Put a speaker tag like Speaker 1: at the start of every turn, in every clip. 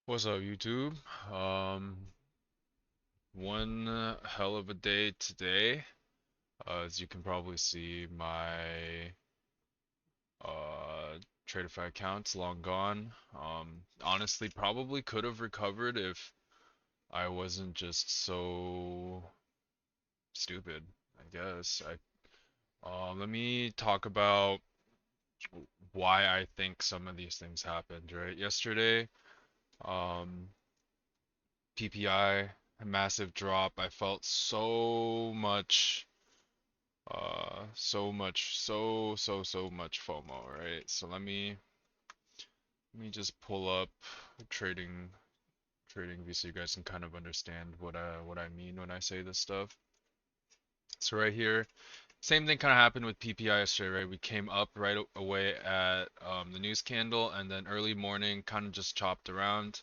Speaker 1: What's up, YouTube? One hell of a day today. As you can probably see, my uh Tradeify account's long gone. Honestly, probably could have recovered if I wasn't just so stupid, I guess. Let me talk about why I think some of these things happened, right? Yesterday, um, PPI, a massive drop. I felt so much, so much FOMO, right? So let me just pull up trading trading view so you guys can kind of understand what I mean when I say this stuff. So right here, same thing kind of happened with PPI yesterday, right? We came up right away at the news candle, and then early morning kind of just chopped around.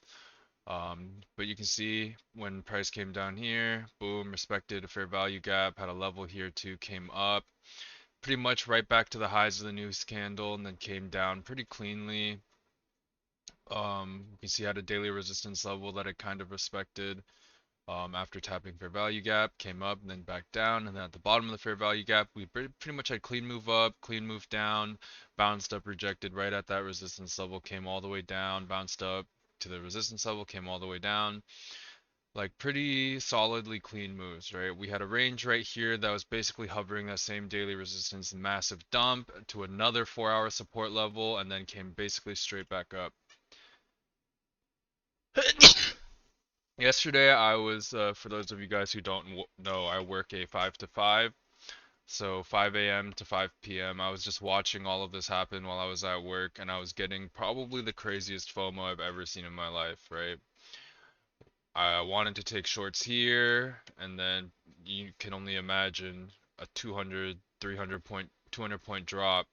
Speaker 1: But you can see when price came down here, boom, respected a fair value gap, had a level here too, came up pretty much right back to the highs of the news candle, and then came down pretty cleanly. You can see had a daily resistance level that it kind of respected. After tapping fair value gap, came up and then back down, and then at the bottom of the fair value gap, we pretty much had clean move up, clean move down, bounced up, rejected right at that resistance level, came all the way down, bounced up to the resistance level, came all the way down. Like pretty solidly clean moves, right? We had a range right here that was basically hovering that same daily resistance, massive dump to another 4-hour support level, and then came basically straight back up. Yesterday, I was, for those of you guys who don't know, I work a 5 to 5. So 5 a.m. to 5 p.m. I was just watching all of this happen while I was at work, and I was getting probably the craziest FOMO I've ever seen in my life, right? I wanted to take shorts here, and then you can only imagine a 200, 300 point, 200 point drop.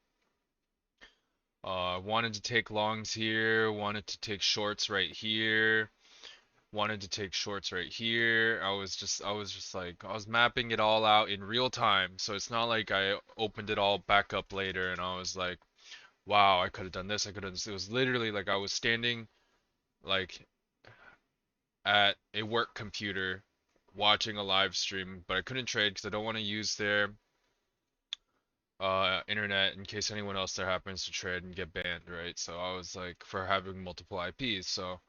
Speaker 1: Wanted to take longs here, wanted to take shorts right here, wanted to take shorts right here. I was just like, I was mapping it all out in real time. So it's not like I opened it all back up later and I was like, wow, I could have done this, I could have done this. It was literally like I was standing like at a work computer watching a live stream, but I couldn't trade because I don't want to use their internet in case anyone else there happens to trade and get banned, right? So I was like, for having multiple IPs. So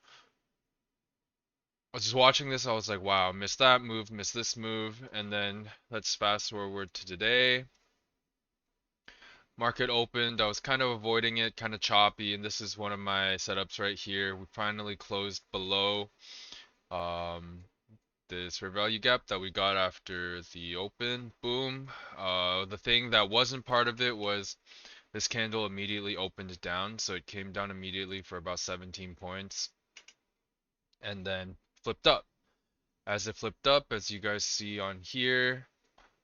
Speaker 1: I was just watching this, I was like, wow, missed that move, missed this move, and then let's fast forward to today. Market opened, I was kind of avoiding it, kind of choppy, and this is one of my setups right here. We finally closed below um, this fair value gap that we got after the open. Boom. The thing that wasn't part of it was this candle immediately opened down, so it came down immediately for about 17 points and then flipped up. As it flipped up, as you guys see on here,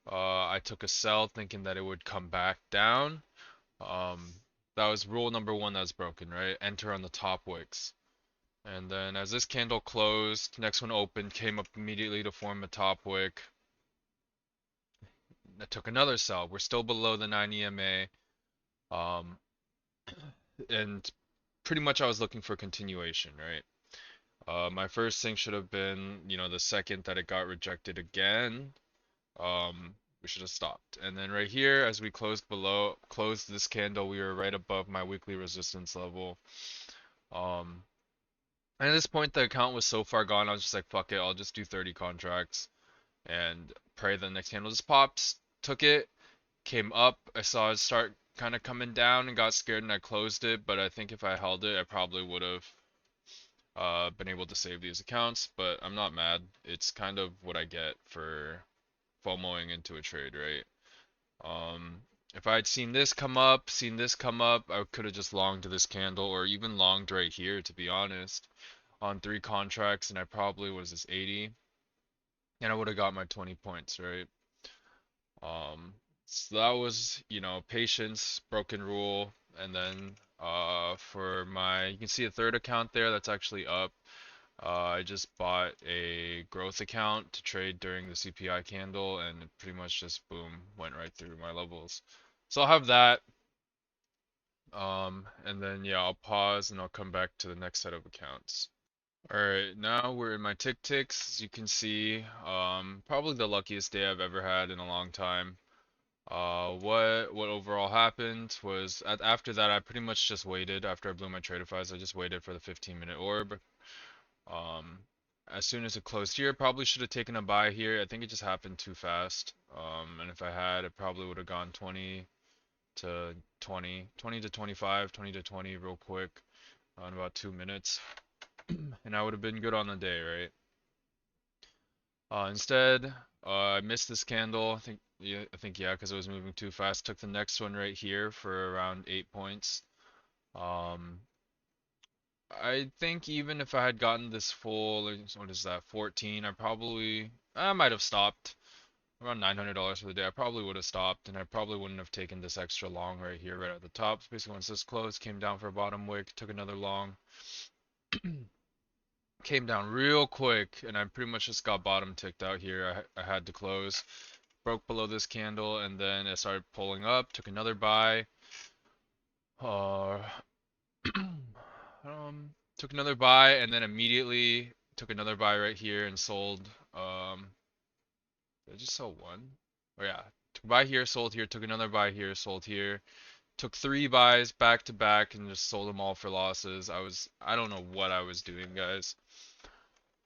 Speaker 1: I took a sell thinking that it would come back down. Um, that was rule number one that's broken, right? Enter on the top wicks. And then as this candle closed, next one opened, came up immediately to form a top wick. I took another sell. We're still below the 9 EMA. Um, and pretty much I was looking for continuation, right? My first thing should have been, the second that it got rejected again, we should have stopped. And then right here, as we closed this candle, we were right above my weekly resistance level. Um, and at this point, the account was so far gone, I was just like, fuck it, I'll just do 30 contracts and pray the next candle just pops. Took it, came up, I saw it start kind of coming down and got scared and I closed it, but I think if I held it, I probably would have been able to save these accounts, but I'm not mad. It's kind of what I get for FOMOing into a trade, right? If I had seen this come up, I could have just longed this candle or even longed right here, to be honest, on 3 contracts, and I probably was this 80, and I would have got my 20 points, right? So that was, patience, broken rule, and then for my, you can see a third account there that's actually up. I just bought a growth account to trade during the CPI candle, and it pretty much just boom went right through my levels. So I'll have that, and then yeah, I'll pause and I'll come back to the next set of accounts. Alright, now we're in my tick ticks. As you can see, probably the luckiest day I've ever had in a long time. What overall happened was after that I pretty much just waited after I blew my Tradeifys. I just waited for the 15-minute orb. Um, as soon as it closed here, probably should have taken a buy here. I think it just happened too fast. And if I had, it probably would have gone 20 to 20, 20 to 25, 20 to 20 real quick in about 2 minutes, and I would have been good on the day, right? Instead, I missed this candle. I think yeah, because it was moving too fast. Took the next one right here for around 8 points. Um, I think even if I had gotten this full, what is that, 14, I might have stopped around $900 for the day. I probably would have stopped, and I probably wouldn't have taken this extra long right here, right at the top. So basically, once this closed, came down for a bottom wick, took another long, came down real quick, and I pretty much just got bottom ticked out here. I had to close, broke below this candle, and then it started pulling up, took another buy. Uh, took another buy, and then immediately took another buy right here and sold. Did I just sell one? Oh yeah, took a buy here, sold here, took another buy here, sold here. Took three buys back to back and just sold them all for losses. I don't know what I was doing, guys.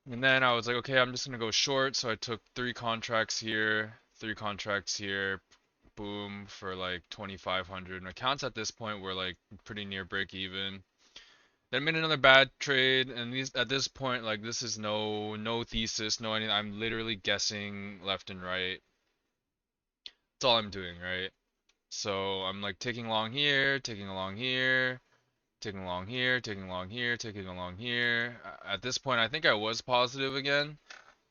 Speaker 1: And then I was like, okay, I'm just gonna go short. So I took three contracts here, boom, for like 2,500. And accounts at this point were like pretty near break even. Then made another bad trade, and these at this point, like this is no thesis, no anything. I'm literally guessing left and right. That's all I'm doing, right? So I'm like taking along here, taking along here, taking along here, taking along here, taking along here. At this point, I think I was positive again.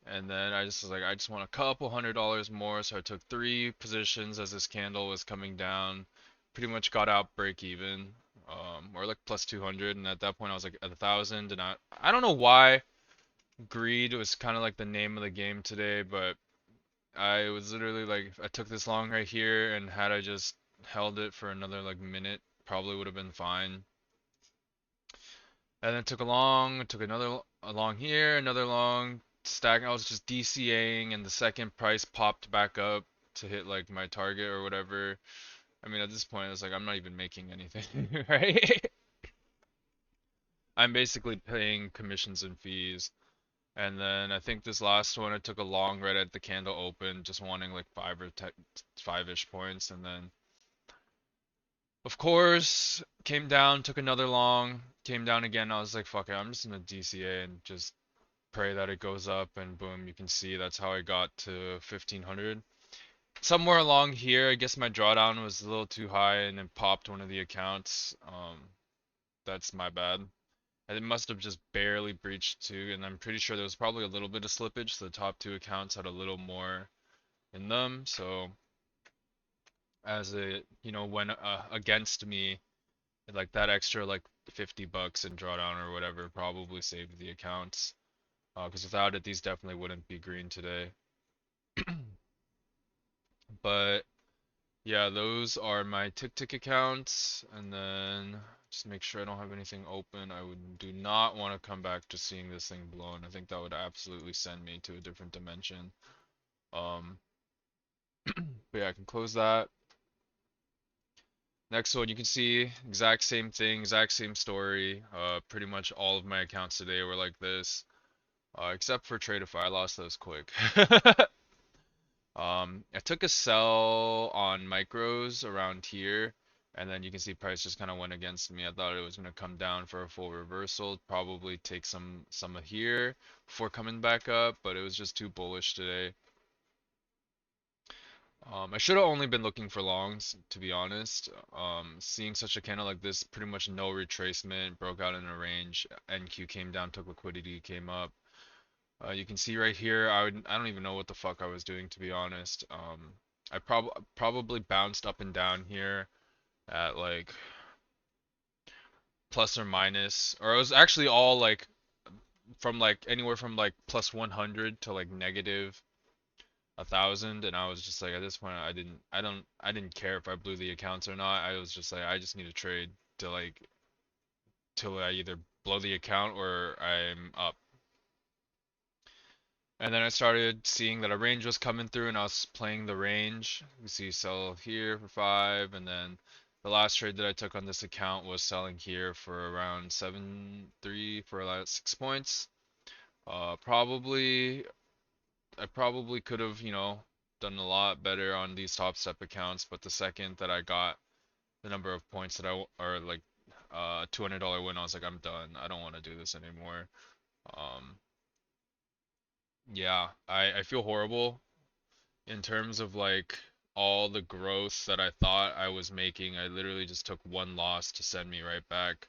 Speaker 1: And then I just was like, I just want a couple $100 more. So I took three positions as this candle was coming down. Pretty much got out break even, or like plus 200. And at that point, I was like at 1,000. And I don't know why greed was kind of like the name of the game today, but I was literally like, I took this long right here, and had I just held it for another like minute, probably would have been fine. And then took a long, took another a long here, another long stack. I was just DCAing, and the second price popped back up to hit like my target or whatever. I mean, at this point, it's like I'm not even making anything, right? I'm basically paying commissions and fees. And then I think this last one, I took a long right at the candle open, just wanting like 5-ish points, and then of course came down, took another long, came down again. I was like, fuck it, I'm just gonna DCA and just pray that it goes up, and boom, you can see that's how I got to 1,500. Somewhere along here, I guess my drawdown was a little too high and it popped one of the accounts. That's my bad. And it must have just barely breached two, and I'm pretty sure there was probably a little bit of slippage, so the top two accounts had a little more in them. So as it, went against me, like that extra like $50 in drawdown or whatever probably saved the accounts. Because without it, these definitely wouldn't be green today. But yeah, those are my tick accounts, and then just make sure I don't have anything open. I do not want to come back to seeing this thing blown. I think that would absolutely send me to a different dimension. Um, but yeah, I can close that. Next one, you can see exact same thing, exact same story. Pretty much all of my accounts today were like this, except for Tradeify. I lost those quick. I took a sell on micros around here, and then you can see price just kind of went against me. I thought it was going to come down for a full reversal, probably take some of here before coming back up, but it was just too bullish today. I should have only been looking for longs, to be honest. Seeing such a candle like this, pretty much no retracement, broke out in a range. NQ came down, took liquidity, came up. You can see right here, I don't even know what the fuck I was doing, to be honest. I probably bounced up and down here at like plus or minus, or it was actually all like from like anywhere from like plus 100 to like negative 1,000, and I was just like, at this point, I didn't care if I blew the accounts or not. I was just like, I just need to trade to like till I either blow the account or I'm up. And then I started seeing that a range was coming through and I was playing the range. You see sell here for 5, and then the last trade that I took on this account was selling here for around 7.3 for about 6 points. Probably I probably could have, done a lot better on these top step accounts, but the second that I got the number of points that or like $200 win, I was like, I'm done. I don't want to do this anymore. Um, yeah, I feel horrible in terms of like all the growth that I thought I was making. I literally just took one loss to send me right back.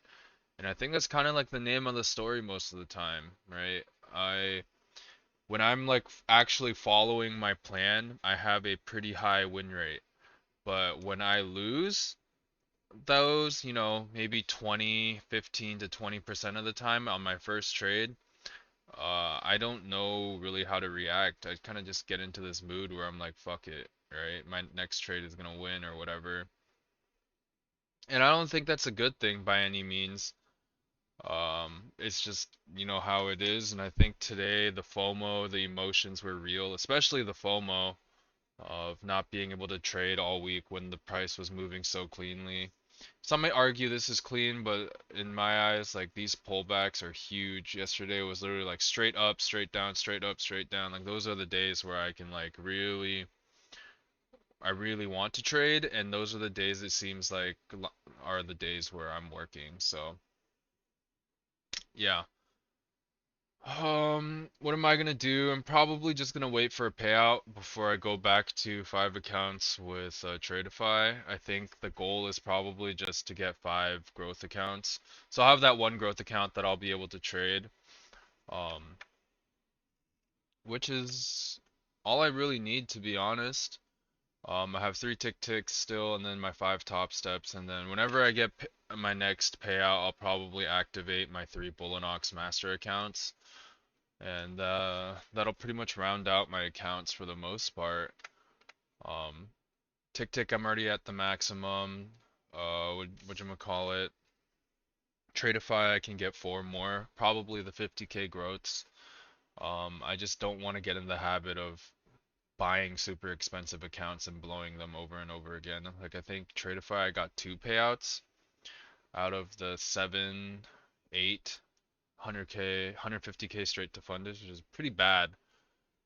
Speaker 1: And I think that's kind of like the name of the story most of the time, right? I When I'm like actually following my plan, I have a pretty high win rate. But when I lose those, maybe 20, 15 to 20% of the time on my first trade, I don't know really how to react. I kind of just get into this mood where I'm like, fuck it, right? My next trade is gonna win or whatever. And I don't think that's a good thing by any means. It's just, how it is. And I think today the FOMO, the emotions were real, especially the FOMO of not being able to trade all week when the price was moving so cleanly. Some might argue this is clean, but in my eyes, like these pullbacks are huge. Yesterday was literally like straight up, straight down, straight up, straight down. Like those are the days where I can like I really want to trade, and those are the days it seems like are the days where I'm working. So yeah. What am I gonna do? I'm probably just gonna wait for a payout before I go back to 5 accounts with Tradeify. I think the goal is probably just to get 5 growth accounts. So I'll have that one growth account that I'll be able to trade, um, which is all I really need to be honest. I have 3 tick ticks still, and then my 5 top steps, and then whenever I get my next payout, I'll probably activate my 3 Bullinox master accounts. And that'll pretty much round out my accounts for the most part. Um, Tick Tick, I'm already at the maximum. Whatchamacallit? Tradeify, I can get 4 more, probably the 50k growths. I just don't want to get in the habit of buying super expensive accounts and blowing them over and over again. Like I think Tradeify, I got 2 payouts out of the 7, 8, 100k, 150k straight to funded, which is pretty bad.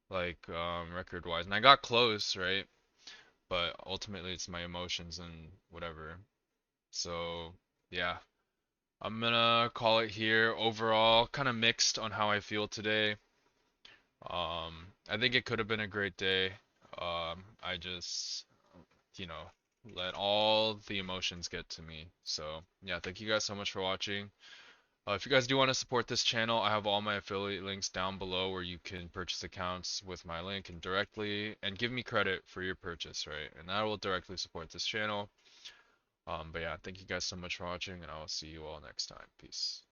Speaker 1: Like record wise, and I got close, right? But ultimately it's my emotions and whatever. So yeah, I'm gonna call it here. Overall kind of mixed on how I feel today. I think it could have been a great day. I just, you know let all the emotions get to me. So yeah, thank you guys so much for watching. If you guys do want to support this channel, I have all my affiliate links down below where you can purchase accounts with my link and directly and give me credit for your purchase, right? And that will directly support this channel. But yeah, thank you guys so much for watching, and I will see you all next time. Peace.